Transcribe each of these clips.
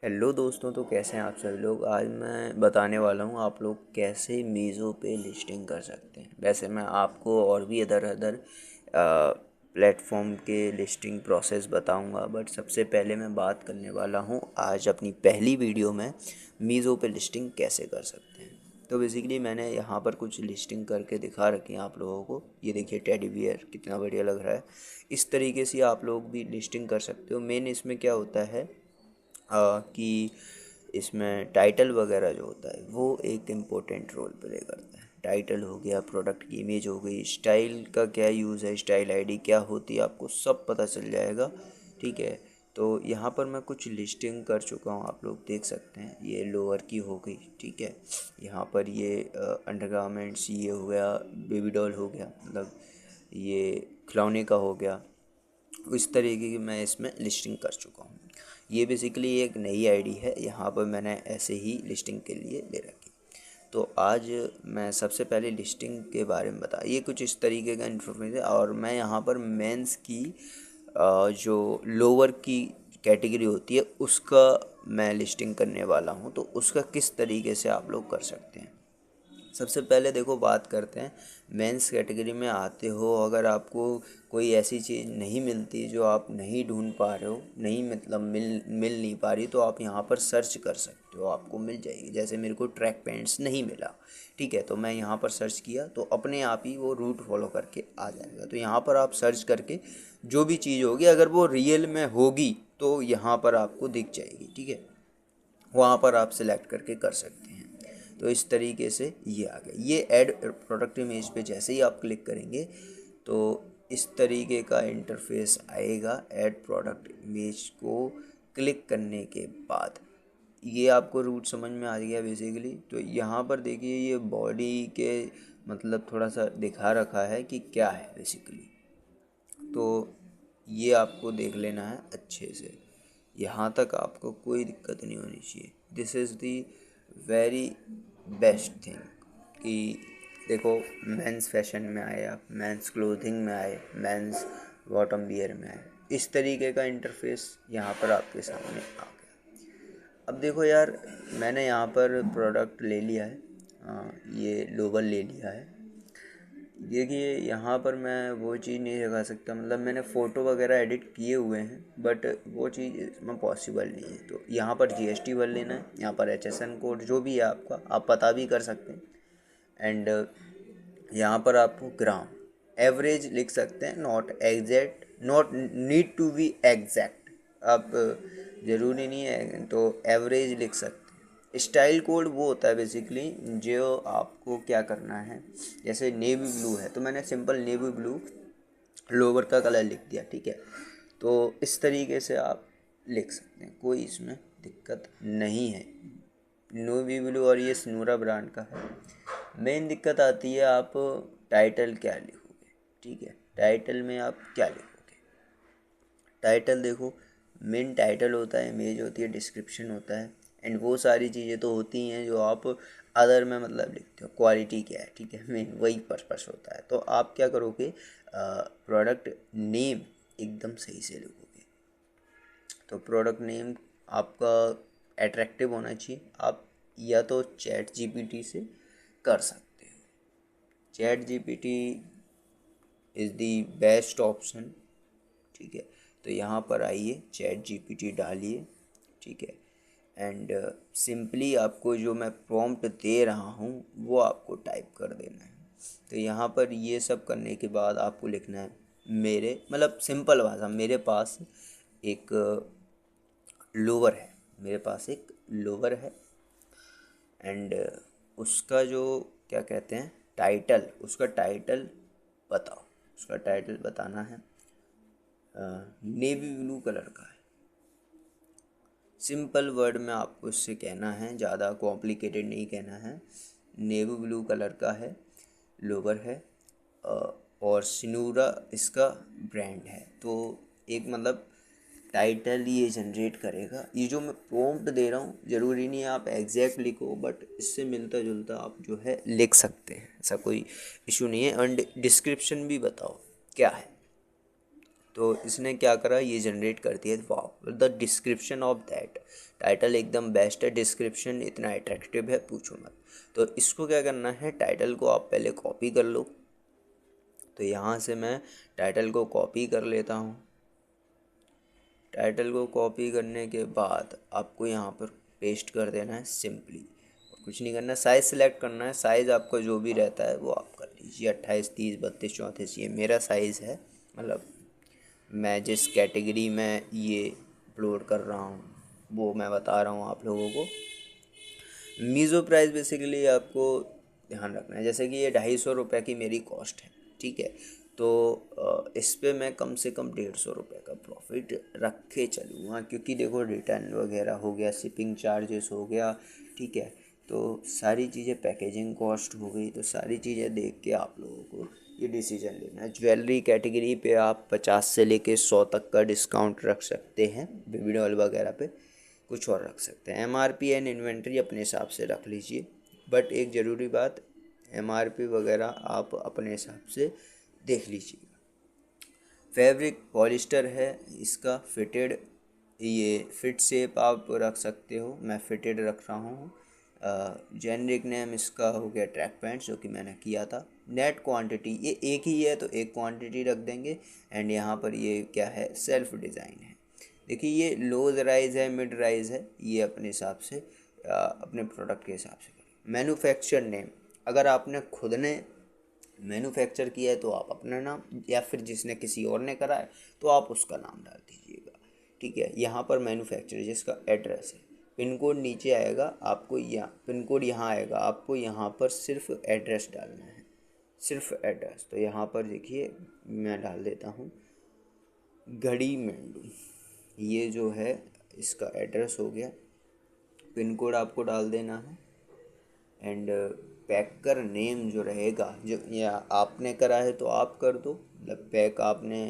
Hello दोस्तों, तो कैसे हैं आप सभी लोग। आज मैं बताने वाला हूँ आप लोग कैसे मीज़ो पे लिस्टिंग कर सकते हैं। वैसे मैं आपको और भी अदर अदर प्लेटफॉर्म के लिस्टिंग प्रोसेस बताऊंगा, बट सबसे पहले मैं बात करने वाला हूँ आज अपनी पहली वीडियो में मीज़ो पे लिस्टिंग कैसे कर सकते हैं। तो बेसिकली मैंने यहाँ पर कुछ लिस्टिंग करके दिखा रखी है आप लोगों को। ये देखिए टेडी बियर कितना बढ़िया लग रहा है। इस तरीके से आप लोग भी लिस्टिंग कर सकते हो। मेन इसमें क्या होता है कि इसमें टाइटल वगैरह जो होता है वो एक इम्पोर्टेंट रोल प्ले करता है। टाइटल हो गया, प्रोडक्ट की इमेज हो गई, स्टाइल का क्या यूज़ है, स्टाइल आईडी क्या होती है, आपको सब पता चल जाएगा। ठीक है, तो यहाँ पर मैं कुछ लिस्टिंग कर चुका हूँ, आप लोग देख सकते हैं। ये लोअर की हो गई, ठीक है। यहाँ पर ये अंडरगारमेंट्स ये हो गया, बेबी डॉल हो गया, मतलब ये खिलौने का हो गया। इस तरीके की मैं इसमें लिस्टिंग कर चुका हूँ। ये बेसिकली एक नई आईडी है, यहाँ पर मैंने ऐसे ही लिस्टिंग के लिए ले रखी। तो आज मैं सबसे पहले लिस्टिंग के बारे में ये कुछ इस तरीके का इन्फॉर्मेशन है। और मैं यहाँ पर मेंस की जो लोअर की कैटेगरी होती है उसका मैं लिस्टिंग करने वाला हूँ। तो उसका किस तरीके से आप लोग कर सकते हैं। सबसे पहले देखो बात करते हैं मेंस कैटेगरी में आते हो। अगर आपको कोई ऐसी चीज़ नहीं मिलती जो आप नहीं ढूंढ पा रहे हो, नहीं मतलब मिल नहीं पा रही, तो आप यहाँ पर सर्च कर सकते हो, आपको मिल जाएगी। जैसे मेरे को ट्रैक पैंट्स नहीं मिला, ठीक है, तो मैं यहाँ पर सर्च किया तो अपने आप ही वो रूट फॉलो करके आ जाएगा। तो यहाँ पर आप सर्च करके जो भी चीज़ होगी अगर वो रियल में होगी तो यहाँ पर आपको दिख जाएगी, ठीक है। वहाँ पर आप सिलेक्ट करके कर सकते हैं। तो इस तरीके से ये आ गया। ये ऐड प्रोडक्ट इमेज पे जैसे ही आप क्लिक करेंगे तो इस तरीके का इंटरफेस आएगा। ऐड प्रोडक्ट इमेज को क्लिक करने के बाद ये आपको रूट समझ में आ गया बेसिकली। तो यहाँ पर देखिए ये बॉडी के मतलब थोड़ा सा दिखा रखा है कि क्या है बेसिकली। तो ये आपको देख लेना है अच्छे से। यहाँ तक आपको कोई दिक्कत नहीं होनी चाहिए। This is the very best thing कि देखो मेंस फैशन में आए, आप मेंस क्लोथिंग में आए, मेंस बॉटम वियर में आए, इस तरीके का इंटरफेस यहाँ पर आपके सामने आ गया। अब देखो यार, मैंने यहाँ पर प्रोडक्ट ले लिया है, ये लोवर ले लिया है। देखिए यहाँ पर मैं वो चीज़ नहीं दिखा सकता, मतलब मैंने फ़ोटो वगैरह एडिट किए हुए हैं बट वो चीज़ इसमें पॉसिबल नहीं है। तो यहाँ पर जीएसटी भर लेना है, यहाँ पर एचएसएन कोड जो भी है आपका आप पता भी कर सकते हैं। एंड यहाँ पर आपको ग्राम एवरेज लिख सकते हैं, not exact, not need to be exact. आप ज़रूरी नहीं है तो एवरेज लिख सकते हैं। स्टाइल कोड वो होता है बेसिकली जो आपको क्या करना है। जैसे नेवी ब्लू है तो मैंने सिंपल नेवी ब्लू लोवर का कलर लिख दिया, ठीक है। तो इस तरीके से आप लिख सकते हैं, कोई इसमें दिक्कत नहीं है। नेवी ब्लू और ये स्नूरा ब्रांड का है। मेन दिक्कत आती है आप टाइटल क्या लिखोगे, ठीक है। टाइटल में आप क्या लिखोगे। टाइटल देखो, मेन टाइटल होता है, इमेज होती है, डिस्क्रिप्शन होता है, एंड वो सारी चीज़ें तो होती हैं जो आप अदर में मतलब लिखते हो। क्वालिटी क्या है, ठीक है, मेन वही पर्पस होता है। तो आप क्या करोगे, प्रोडक्ट नेम एकदम सही से लिखोगे। तो प्रोडक्ट नेम आपका अट्रैक्टिव होना चाहिए। आप या तो चैट जीपीटी से कर सकते हो। Chat GPT is the best option, ठीक है। तो यहाँ पर आइए, चैट जीपीटी डालिए, ठीक है। एंड सिंपली आपको जो मैं प्रॉम्प्ट दे रहा हूँ वो आपको टाइप कर देना है। तो यहाँ पर ये सब करने के बाद आपको लिखना है मेरे, मतलब सिंपल भाषा, मेरे पास एक लोवर है, मेरे पास एक लोवर है। एंड उसका जो क्या कहते हैं टाइटल, उसका टाइटल बताओ। उसका टाइटल बताना है नेवी ब्लू कलर का है। सिंपल वर्ड में आपको इससे कहना है, ज़्यादा कॉम्प्लिकेटेड नहीं कहना है। नेवी ब्लू कलर का है, लोवर है, और सिनूरा इसका ब्रांड है। तो एक मतलब टाइटल ये जनरेट करेगा। ये जो मैं प्रॉम्प्ट दे रहा हूँ ज़रूरी नहीं है आप एग्जैक्ट लिखो, बट इससे मिलता जुलता आप जो है लिख सकते हैं, ऐसा कोई इशू नहीं है। एंड डिस्क्रिप्शन भी बताओ क्या है। तो इसने क्या करा, ये जनरेट कर दिया वाह the description of that. Title एकदम बेस्ट है, डिस्क्रिप्शन इतना अट्रैक्टिव है पूछो मत। तो इसको क्या करना है, टाइटल को आप पहले कॉपी कर लो। तो यहाँ से मैं टाइटल को कॉपी कर लेता हूँ। टाइटल को कॉपी करने के बाद आपको यहाँ पर पेस्ट कर देना है सिंपली, और कुछ नहीं करना। साइज़ सेलेक्ट करना है, साइज़ आपका जो भी रहता है वो आप कर लीजिए, 28, 30, 32, 34 ये मेरा साइज़ है। मतलब मैं जिस कैटेगरी में ये अपलोड कर रहा हूँ वो मैं बता रहा हूँ आप लोगों को। मीज़ो प्राइस बेसिकली आपको ध्यान रखना है, जैसे कि ये 250 की मेरी कॉस्ट है, ठीक है। तो इस पे मैं कम से कम 150 का प्रॉफिट रख के चलूँगा, क्योंकि देखो रिटर्न वगैरह हो गया, शिपिंग चार्जेस हो गया, ठीक है। तो सारी चीज़ें, पैकेजिंग कॉस्ट हो गई, तो सारी चीज़ें देख के आप लोगों को ये डिसीजन लेना है। ज्वेलरी कैटेगरी पे आप 50 से लेके 100 तक का डिस्काउंट रख सकते हैं, बेबी डॉल वगैरह पे कुछ और रख सकते हैं। MRP एंड इन्वेंट्री अपने हिसाब से रख लीजिए, बट एक ज़रूरी बात, MRP वगैरह आप अपने हिसाब से देख लीजिएगा। फैब्रिक पॉलिस्टर है इसका, फिटेड, ये फिट शेप आप रख सकते हो, मैं फिटेड रख रहा हूँ। जेनरिक नेम इसका हो गया ट्रैक पैंट्स, जो कि मैंने किया था। नेट क्वांटिटी ये एक ही है तो एक क्वांटिटी रख देंगे। एंड यहाँ पर ये क्या है, सेल्फ डिज़ाइन है। देखिए ये लोज राइज है, मिड राइज है, ये अपने हिसाब से अपने प्रोडक्ट के हिसाब से करें। मैन्युफैक्चर नेम, अगर आपने खुद ने मैन्युफैक्चर किया है तो आप अपना नाम, या फिर जिसने किसी और ने करा है तो आप उसका नाम डाल दीजिएगा, ठीक है। यहाँ पर मैन्युफैक्चर जिसका एड्रेस है, पिन कोड नीचे आएगा आपको, यहाँ पिन कोड यहाँ आएगा, आपको यहाँ पर सिर्फ एड्रेस डालना है, सिर्फ एड्रेस। तो यहाँ पर देखिए मैं डाल देता हूँ घड़ी मेंडू, ये जो है इसका एड्रेस हो गया। पिन कोड आपको डाल देना है। एंड पैकर नेम जो रहेगा, जो या आपने करा है तो आप कर दो, मतलब पैक आपने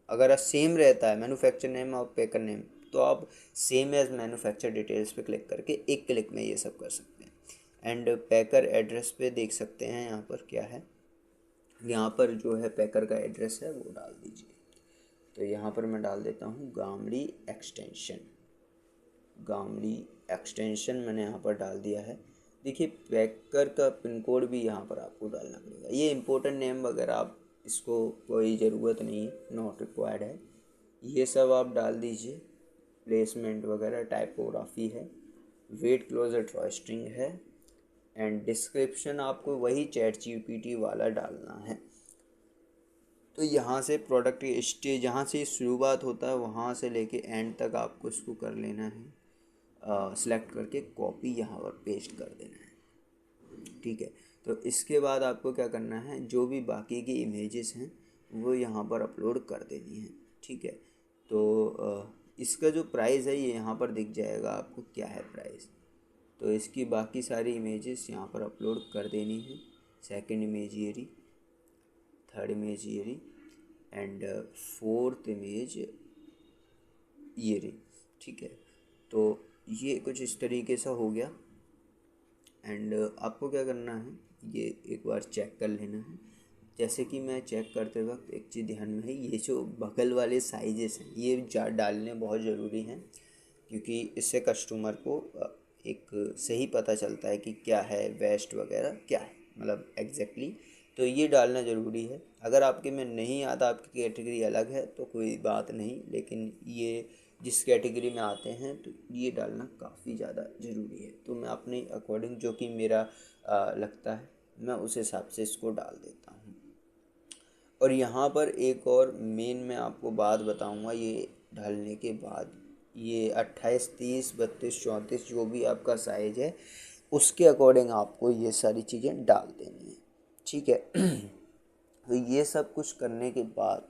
अगर सेम रहता है मैन्युफैक्चर नेम और पैकर नेम, तो आप सेम एज मैन्युफैक्चर डिटेल्स पे क्लिक करके एक क्लिक में ये सब कर सकते हैं। एंड पैकर एड्रेस पे देख सकते हैं यहाँ पर क्या है, यहाँ पर जो है पैकर का एड्रेस है वो डाल दीजिए। तो यहाँ पर मैं डाल देता हूँ गामड़ी एक्सटेंशन, गामड़ी एक्सटेंशन मैंने यहाँ पर डाल दिया है। देखिए पैकर का पिन कोड भी यहाँ पर आपको डालना पड़ेगा। ये इम्पोर्टेंट नेम वगैरह आप इसको कोई ज़रूरत नहीं है, नॉट रिक्वायर्ड है, ये सब आप डाल दीजिए। प्लेसमेंट वगैरह टाइपोग्राफी है, वेट क्लोजर ड्रॉस्ट्रिंग है। एंड डिस्क्रिप्शन आपको वही ChatGPT वाला डालना है। तो यहाँ से प्रोडक्ट स्टेज, जहाँ से शुरुआत होता है वहाँ से लेके एंड तक आपको इसको कर लेना है, सेलेक्ट करके कॉपी यहाँ पर पेस्ट कर देना है, ठीक है। तो इसके बाद आपको क्या करना है, जो भी बाकी की इमेजेस हैं वो यहाँ पर अपलोड कर देनी है, ठीक है। तो इसका जो प्राइस है ये यहाँ पर दिख जाएगा आपको क्या है प्राइस। तो इसकी बाकी सारी इमेजेस यहाँ पर अपलोड कर देनी है। सेकंड इमेज ये रही, थर्ड इमेज ये रही, एंड फोर्थ इमेज ये रही, ठीक है। तो ये कुछ इस तरीके से हो गया। एंड आपको क्या करना है, ये एक बार चेक कर लेना है। जैसे कि मैं चेक करते वक्त एक चीज़ ध्यान में है, ये जो बगल वाले साइजेस हैं ये डालने बहुत ज़रूरी हैं, क्योंकि इससे कस्टमर को एक सही पता चलता है कि क्या है वेस्ट वगैरह क्या है, मतलब एग्जैक्टली। तो ये डालना ज़रूरी है। अगर आपके में नहीं आता, आपकी कैटेगरी अलग है तो कोई बात नहीं, लेकिन ये जिस कैटेगरी में आते हैं तो ये डालना काफ़ी ज़्यादा ज़रूरी है। तो मैं अपने अकॉर्डिंग जो कि मेरा लगता है मैं उस हिसाब से इसको डाल देता हूँ। और यहाँ पर एक और मेन मैं आपको बात बताऊँगा, ये डालने के बाद ये 28, 30, 32, 34 जो भी आपका साइज़ है उसके अकॉर्डिंग आपको ये सारी चीज़ें डाल देनी है, ठीक है। तो ये सब कुछ करने के बाद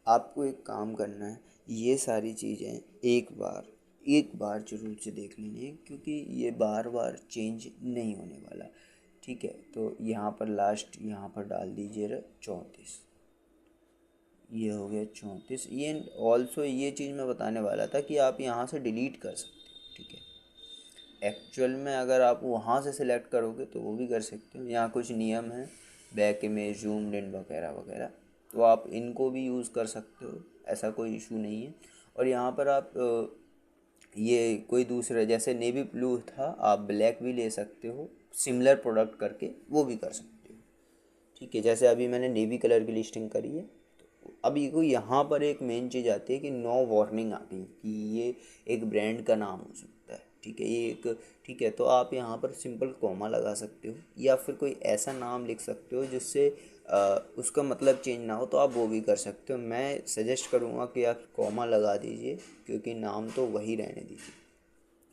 आपको एक काम करना है, ये सारी चीज़ें एक बार ज़रूर से देख लेनी है, क्योंकि ये बार बार चेंज नहीं होने वाला, ठीक है। तो यहाँ पर लास्ट यहाँ पर डाल दीजिए 34, ये हो गया 34। ये ऑल्सो ये चीज़ मैं बताने वाला था कि आप यहाँ से डिलीट कर सकते हो, ठीक है। एक्चुअल में अगर आप वहाँ से सिलेक्ट करोगे तो वो भी कर सकते हो। यहाँ कुछ नियम हैं, बैक इमेज, जूम्ड इन वगैरह वगैरह, तो आप इनको भी यूज़ कर सकते हो। ऐसा कोई इशू नहीं है। और यहाँ पर आप ये कोई दूसरा जैसे नेवी ब्लू था, आप ब्लैक भी ले सकते हो, सिमिलर प्रोडक्ट करके वो भी कर सकते हो। ठीक है, जैसे अभी मैंने नेवी कलर की लिस्टिंग करी है। तो अभी को यहाँ पर एक मेन चीज़ आती है कि नो वार्निंग आ गई कि ये एक ब्रांड का नाम हो सकता है। ठीक है, ये एक ठीक है, तो आप यहाँ पर सिंपल कॉमा लगा सकते हो या फिर कोई ऐसा नाम लिख सकते हो जिससे उसका मतलब चेंज ना हो, तो आप वो भी कर सकते हो। मैं सजेस्ट करूँगा कि आप कॉमा लगा दीजिए, क्योंकि नाम तो वही रहने दीजिए।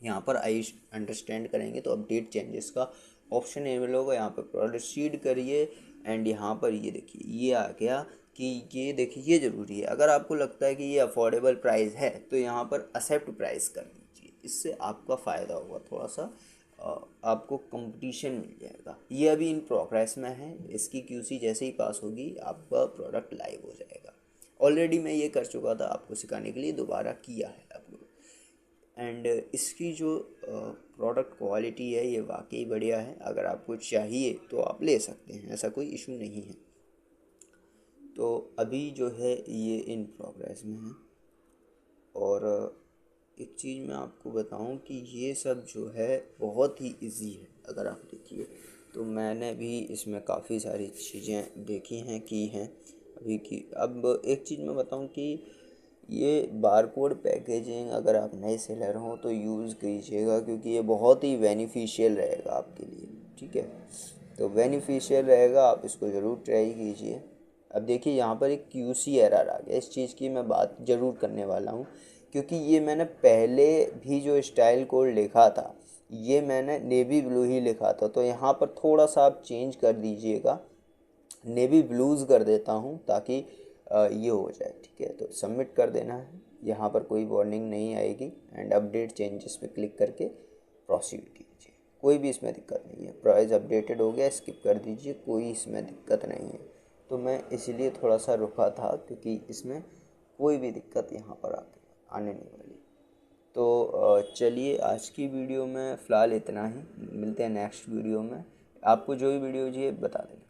यहाँ पर आई अंडरस्टैंड करेंगे तो अपडेट चेंजेस का ऑप्शन अवेलेबल होगा, यहाँ पर प्रोसीड करिए। एंड यहाँ पर ये देखिए ये आ गया कि ये देखिए ये ज़रूरी है, अगर आपको लगता है कि ये अफोर्डेबल प्राइस है तो यहाँ पर एक्सेप्ट प्राइस कर दीजिए, इससे आपका फ़ायदा होगा थोड़ा सा, आपको कंपटीशन मिल जाएगा। ये अभी इन प्रोग्रेस में है, इसकी क्यूसी जैसे ही पास होगी आपका प्रोडक्ट लाइव हो जाएगा। ऑलरेडी मैं ये कर चुका था, आपको सिखाने के लिए दोबारा किया है अपलोड। एंड इसकी जो प्रोडक्ट क्वालिटी है ये वाकई बढ़िया है, अगर आपको चाहिए तो आप ले सकते हैं, ऐसा कोई इशू नहीं है। तो अभी जो है ये इन प्रोग्रेस में है। और एक चीज़ मैं आपको बताऊं कि ये सब जो है बहुत ही इजी है, अगर आप देखिए तो मैंने भी इसमें काफ़ी सारी चीज़ें देखी हैं, की हैं अभी की। अब एक चीज़ मैं बताऊं कि ये बारकोड पैकेजिंग अगर आप नए सेलर हों तो यूज़ कीजिएगा, क्योंकि ये बहुत ही बेनिफिशियल रहेगा आपके लिए। ठीक है, तो बेनिफिशियल रहेगा, आप इसको ज़रूर ट्राई कीजिए। अब देखिए यहाँ पर एक QC एरर आ गया, इस चीज़ की मैं बात ज़रूर करने वाला हूँ, क्योंकि ये मैंने पहले भी जो स्टाइल कोड लिखा था ये मैंने नेवी ब्लू ही लिखा था, तो यहाँ पर थोड़ा सा आप चेंज कर दीजिएगा, नेवी ब्लूज़ कर देता हूँ ताकि ये हो जाए। ठीक है, तो सबमिट कर देना है, यहाँ पर कोई वार्निंग नहीं आएगी। एंड अपडेट चेंजेस पे क्लिक करके प्रोसीड कीजिए, कोई भी इसमें दिक्कत नहीं है। प्राइस अपडेटेड हो गया, स्किप कर दीजिए, कोई इसमें दिक्कत नहीं है। तो मैं इसलिए थोड़ा सा रुका था क्योंकि इसमें कोई भी दिक्कत यहाँ पर आने नहीं वाली। तो चलिए आज की वीडियो में फ़िलहाल इतना ही, मिलते हैं नेक्स्ट वीडियो में। आपको जो भी वीडियो चाहिए बता देना।